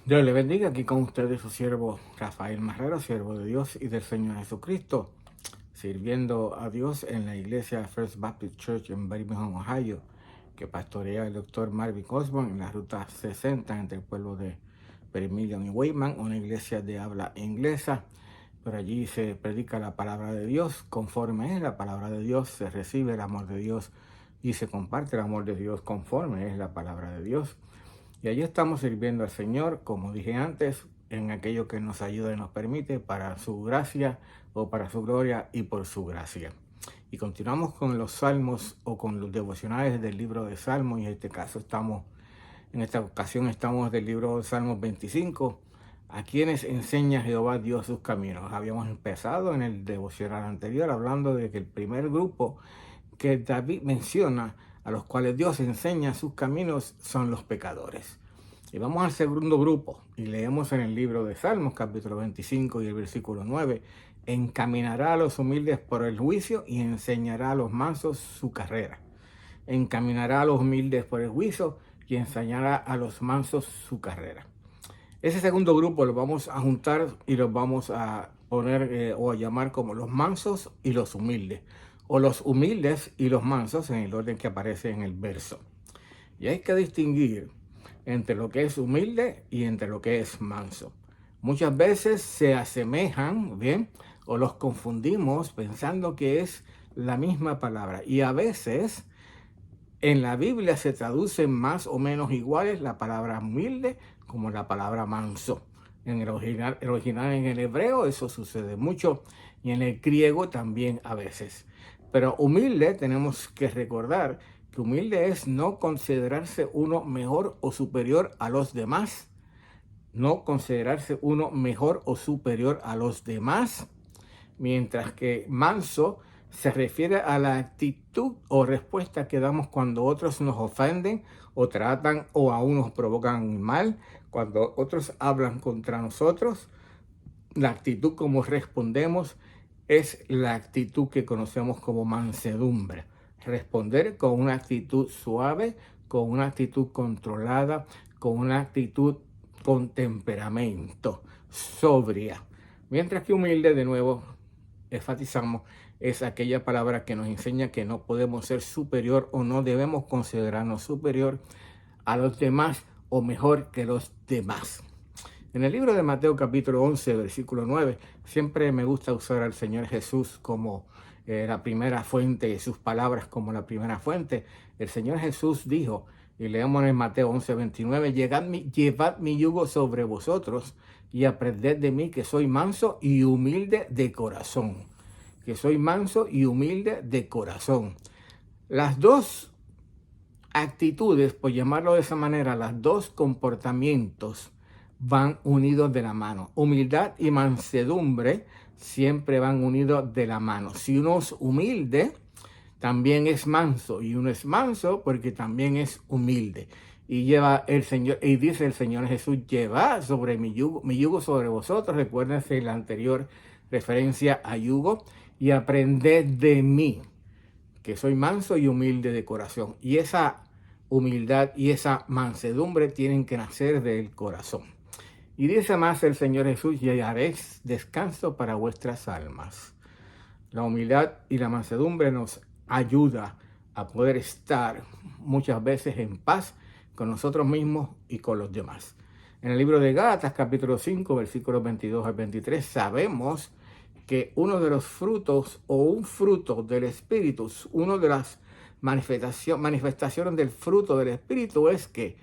Dios le bendiga, aquí con ustedes su siervo Rafael Marrero, siervo de Dios y del Señor Jesucristo, sirviendo a Dios en la iglesia First Baptist Church en Birmingham, Ohio, que pastorea el doctor Marvin Osborne en la ruta 60 entre el pueblo de Birmingham y Wayman, una iglesia de habla inglesa. Pero allí se predica la palabra de Dios, conforme es la palabra de Dios, se recibe el amor de Dios y se comparte el amor de Dios conforme es la palabra de Dios. Y allí estamos sirviendo al Señor, como dije antes, en aquello que nos ayuda y nos permite para su gracia o para su gloria y por su gracia. Y continuamos con los salmos o con los devocionales del libro de Salmos. Y en esta ocasión estamos del libro de Salmos 25, a quienes enseña Jehová Dios sus caminos. Habíamos empezado en el devocional anterior hablando de que el primer grupo que David menciona, a los cuales Dios enseña sus caminos, son los pecadores. Y vamos al segundo grupo y leemos en el libro de Salmos, capítulo 25 y el versículo 9, encaminará a los humildes por el juicio y enseñará a los mansos su carrera. Encaminará a los humildes por el juicio y enseñará a los mansos su carrera. Ese segundo grupo lo vamos a juntar y los vamos a poner o a llamar como los mansos y los humildes, o los humildes y los mansos en el orden que aparece en el verso. Y hay que distinguir entre lo que es humilde y entre lo que es manso. Muchas veces se asemejan, ¿bien? O los confundimos pensando que es la misma palabra. Y a veces en la Biblia se traducen más o menos iguales la palabra humilde como la palabra manso. En el original en el hebreo eso sucede mucho y en el griego también a veces. Pero humilde tenemos que recordar que humilde es no considerarse uno mejor o superior a los demás. No considerarse uno mejor o superior a los demás. Mientras que manso se refiere a la actitud o respuesta que damos cuando otros nos ofenden o tratan o aún nos provocan mal, cuando otros hablan contra nosotros. La actitud como respondemos es la actitud que conocemos como mansedumbre. Responder con una actitud suave, con una actitud controlada, con una actitud con temperamento, sobria. Mientras que humilde, de nuevo, enfatizamos, es aquella palabra que nos enseña que no podemos ser superior o no debemos considerarnos superior a los demás o mejor que los demás. En el libro de Mateo capítulo 11, versículo 9, siempre me gusta usar al Señor Jesús como la primera fuente y sus palabras como la primera fuente. El Señor Jesús dijo, y leemos en Mateo 11, 29, llevad mi yugo sobre vosotros y aprended de mí que soy manso y humilde de corazón. Que soy manso y humilde de corazón. Las dos actitudes, por llamarlo de esa manera, los dos comportamientos van unidos de la mano. Humildad y mansedumbre siempre van unidos de la mano. Si uno es humilde, también es manso. Y uno es manso porque también es humilde. Y lleva el Señor, y dice el Señor Jesús, llevad sobre mi yugo sobre vosotros. Recuérdense la anterior referencia a yugo. Y aprended de mí, que soy manso y humilde de corazón. Y esa humildad y esa mansedumbre tienen que nacer del corazón. Y dice más el Señor Jesús, y haréis descanso para vuestras almas. La humildad y la mansedumbre nos ayuda a poder estar muchas veces en paz con nosotros mismos y con los demás. En el libro de Gálatas, capítulo 5, versículos 22 al 23, sabemos que uno de los frutos o un fruto del Espíritu, una de las manifestaciones del fruto del Espíritu es que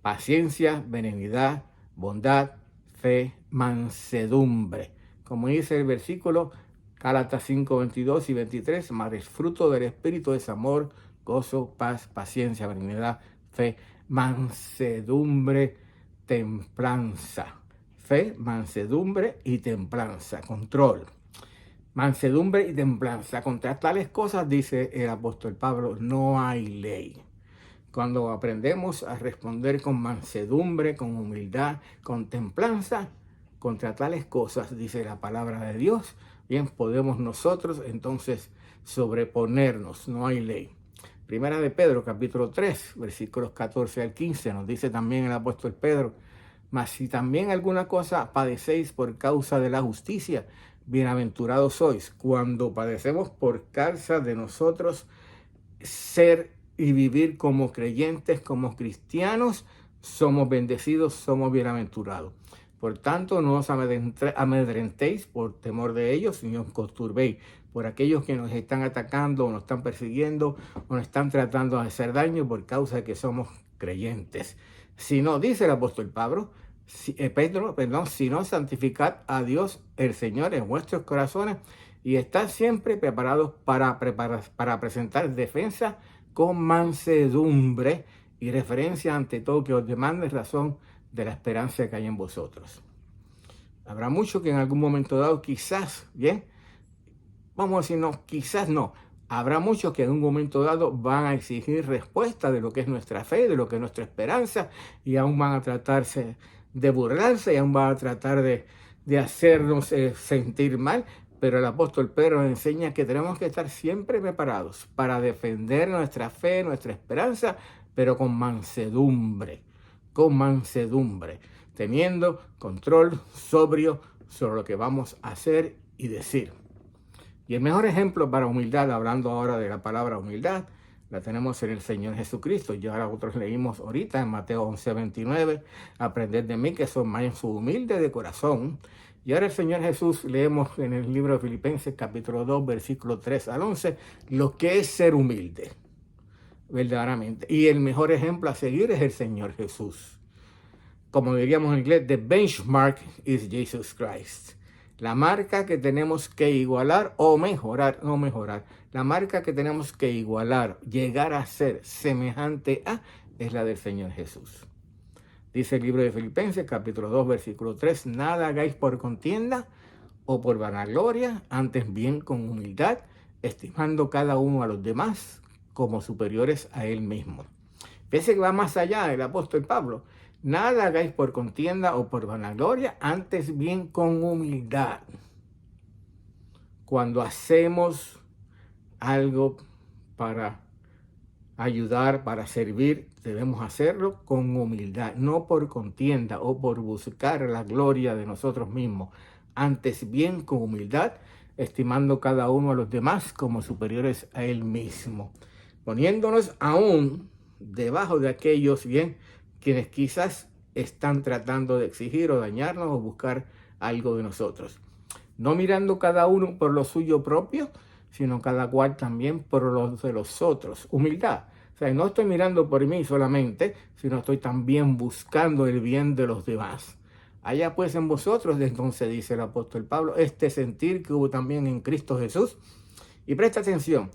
paciencia, benignidad, bondad, fe, mansedumbre. Como dice el versículo Gálatas 5, 22 y 23, mas el fruto del Espíritu es amor, gozo, paz, paciencia, benignidad, fe, mansedumbre, templanza. Fe, mansedumbre y templanza, control. Mansedumbre y templanza. Contra tales cosas, dice el apóstol Pablo, no hay ley. Cuando aprendemos a responder con mansedumbre, con humildad, con templanza, contra tales cosas, dice la palabra de Dios, bien podemos nosotros entonces sobreponernos, no hay ley. Primera de Pedro, capítulo 3, versículos 14 al 15, nos dice también el apóstol Pedro, Mas si también alguna cosa padecéis por causa de la justicia, bienaventurados sois. Cuando padecemos por causa de nosotros, ser y vivir como creyentes, como cristianos, somos bendecidos, somos bienaventurados. Por tanto, no os amedrentéis por temor de ellos, ni os conturbéis por aquellos que nos están atacando, o nos están persiguiendo, o nos están tratando de hacer daño por causa de que somos creyentes. Si no, dice el apóstol Pedro, si no, santificad a Dios el Señor en vuestros corazones y estad siempre preparados para presentar defensa con mansedumbre y referencia ante todo que os demande razón de la esperanza que hay en vosotros. Habrá muchos que en algún momento dado, quizás, bien, vamos a decir no, quizás no, habrá muchos que en un momento dado van a exigir respuesta de lo que es nuestra fe, de lo que es nuestra esperanza, y aún van a tratarse de burlarse, y aún van a tratar de hacernos sentir mal. Pero el apóstol Pedro nos enseña que tenemos que estar siempre preparados para defender nuestra fe, nuestra esperanza, pero con mansedumbre, teniendo control sobrio sobre lo que vamos a hacer y decir. Y el mejor ejemplo para humildad, hablando ahora de la palabra humildad, la tenemos en el Señor Jesucristo. Ya nosotros leímos ahorita en Mateo 11:29, aprended de mí que soy manso humilde de corazón. Y ahora el Señor Jesús leemos en el libro de Filipenses capítulo 2, versículo 3 al 11, lo que es ser humilde, verdaderamente. Y el mejor ejemplo a seguir es el Señor Jesús. Como diríamos en inglés, the benchmark is Jesus Christ. La marca que tenemos que igualar o mejorar, no mejorar. La marca que tenemos que igualar, llegar a ser semejante a, es la del Señor Jesús. Dice el libro de Filipenses, capítulo 2, versículo 3, nada hagáis por contienda o por vanagloria, antes bien con humildad, estimando cada uno a los demás como superiores a él mismo. Fíjese que va más allá el apóstol Pablo. Nada hagáis por contienda o por vanagloria, antes bien con humildad. Cuando hacemos algo para ayudar, para servir, debemos hacerlo con humildad, no por contienda o por buscar la gloria de nosotros mismos, antes bien con humildad, estimando cada uno a los demás como superiores a él mismo, poniéndonos aún debajo de aquellos, bien, quienes quizás están tratando de exigir o dañarnos o buscar algo de nosotros. No mirando cada uno por lo suyo propio, sino cada cual también por los de los otros. Humildad. O sea, no estoy mirando por mí solamente, sino estoy también buscando el bien de los demás. Allá pues en vosotros, entonces dice el apóstol Pablo, este sentir que hubo también en Cristo Jesús. Y presta atención,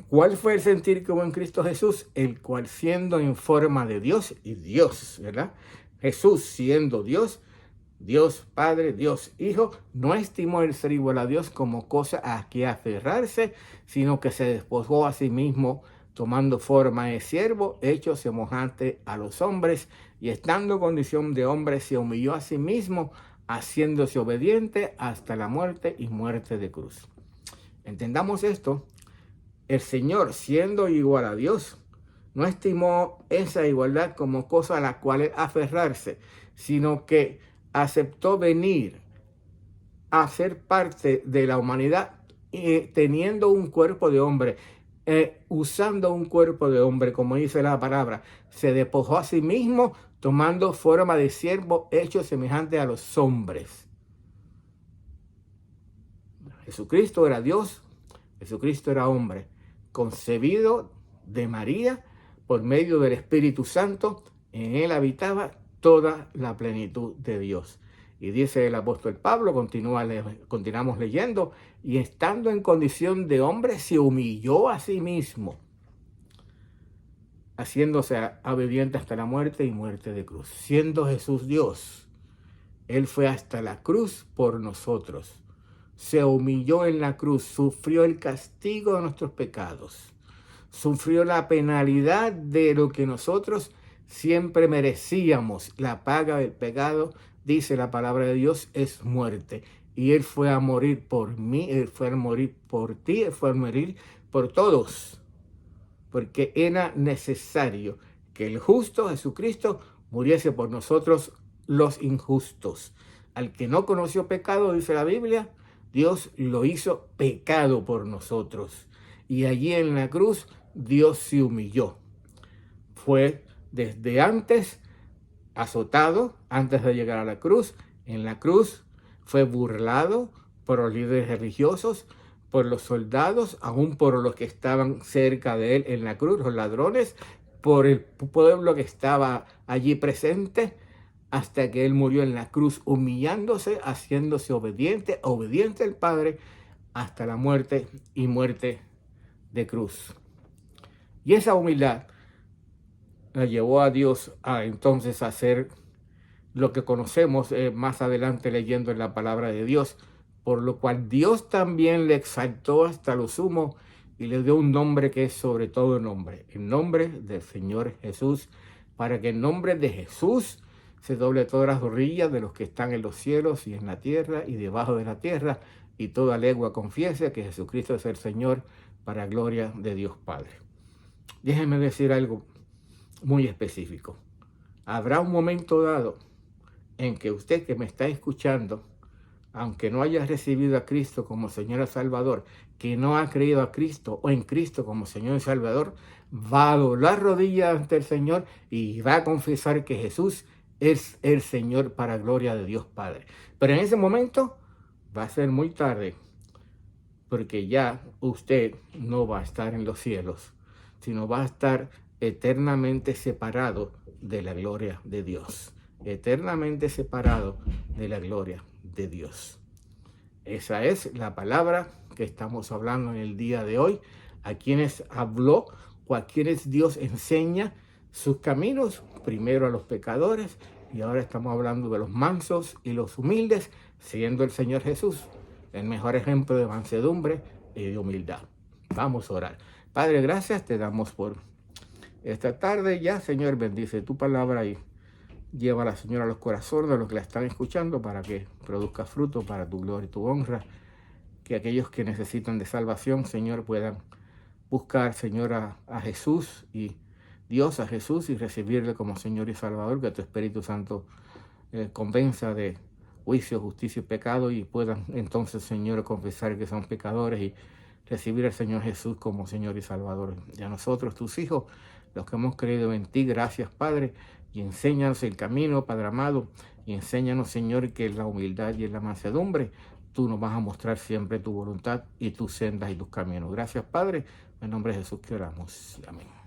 ¿cuál fue el sentir que hubo en Cristo Jesús? El cual siendo en forma de Dios y Dios, ¿verdad? Jesús siendo Dios, Dios Padre, Dios Hijo, no estimó el ser igual a Dios como cosa a que aferrarse, sino que se despojó a sí mismo, tomando forma de siervo, hecho semejante a los hombres, y estando en condición de hombre, se humilló a sí mismo, haciéndose obediente hasta la muerte y muerte de cruz. Entendamos esto. El Señor, siendo igual a Dios, no estimó esa igualdad como cosa a la cual aferrarse, sino que aceptó venir a ser parte de la humanidad teniendo un cuerpo de hombre, usando un cuerpo de hombre, como dice la palabra. Se despojó a sí mismo, tomando forma de siervo, hecho semejante a los hombres. Jesucristo era Dios, Jesucristo era hombre, concebido de María por medio del Espíritu Santo. En él habitaba toda la plenitud de Dios. Y dice el apóstol Pablo, continuamos leyendo, y estando en condición de hombre, se humilló a sí mismo, haciéndose obediente hasta la muerte y muerte de cruz. Siendo Jesús Dios, él fue hasta la cruz por nosotros. Se humilló en la cruz, sufrió el castigo de nuestros pecados, sufrió la penalidad de lo que nosotros siempre merecíamos. La paga del pecado, dice la palabra de Dios, es muerte. Y él fue a morir por mí, él fue a morir por ti, él fue a morir por todos. Porque era necesario que el justo Jesucristo muriese por nosotros los injustos. Al que no conoció pecado, dice la Biblia, Dios lo hizo pecado por nosotros. Y allí en la cruz, Dios se humilló. Fue desde antes azotado, antes de llegar a la cruz. En la cruz fue burlado por los líderes religiosos, por los soldados, aún por los que estaban cerca de él en la cruz, los ladrones, por el pueblo que estaba allí presente, hasta que él murió en la cruz, humillándose, haciéndose obediente al Padre, hasta la muerte y muerte de cruz. Y esa humildad la llevó a Dios a entonces hacer lo que conocemos más adelante leyendo en la palabra de Dios, por lo cual Dios también le exaltó hasta lo sumo y le dio un nombre que es sobre todo nombre, el nombre del Señor Jesús, para que en nombre de Jesús se doble todas las rodillas de los que están en los cielos y en la tierra y debajo de la tierra, y toda lengua confiese que Jesucristo es el Señor, para gloria de Dios Padre. Déjenme decir algo muy específico. Habrá un momento dado en que usted que me está escuchando, aunque no haya recibido a Cristo como Señor y Salvador, que no ha creído a Cristo o en Cristo como Señor y Salvador, va a doblar rodillas ante el Señor y va a confesar que Jesús es el Señor para gloria de Dios Padre. Pero en ese momento va a ser muy tarde, porque ya usted no va a estar en los cielos, sino va a estar eternamente separado de la gloria de Dios. Eternamente separado de la gloria de Dios. Esa es la palabra que estamos hablando en el día de hoy. A quienes habló o a quienes Dios enseña sus caminos, primero a los pecadores, y ahora estamos hablando de los mansos y los humildes, siendo el Señor Jesús el mejor ejemplo de mansedumbre y de humildad. Vamos a orar. Padre, gracias te damos por esta tarde. Ya, Señor, bendice tu palabra y llévala, Señor, a los corazones de los que la están escuchando para que produzca fruto para tu gloria y tu honra. Que aquellos que necesitan de salvación, Señor, puedan buscar, Señor, a Jesús y Dios, a Jesús, y recibirle como Señor y Salvador. Que tu Espíritu Santo convenza de juicio, justicia y pecado, y puedan entonces, Señor, confesar que son pecadores y recibir al Señor Jesús como Señor y Salvador. Y a nosotros, tus hijos, los que hemos creído en ti, gracias, Padre, y enséñanos el camino, Padre amado, y enséñanos, Señor, que en la humildad y en la mansedumbre tú nos vas a mostrar siempre tu voluntad y tus sendas y tus caminos. Gracias, Padre, en nombre de Jesús que oramos. Amén.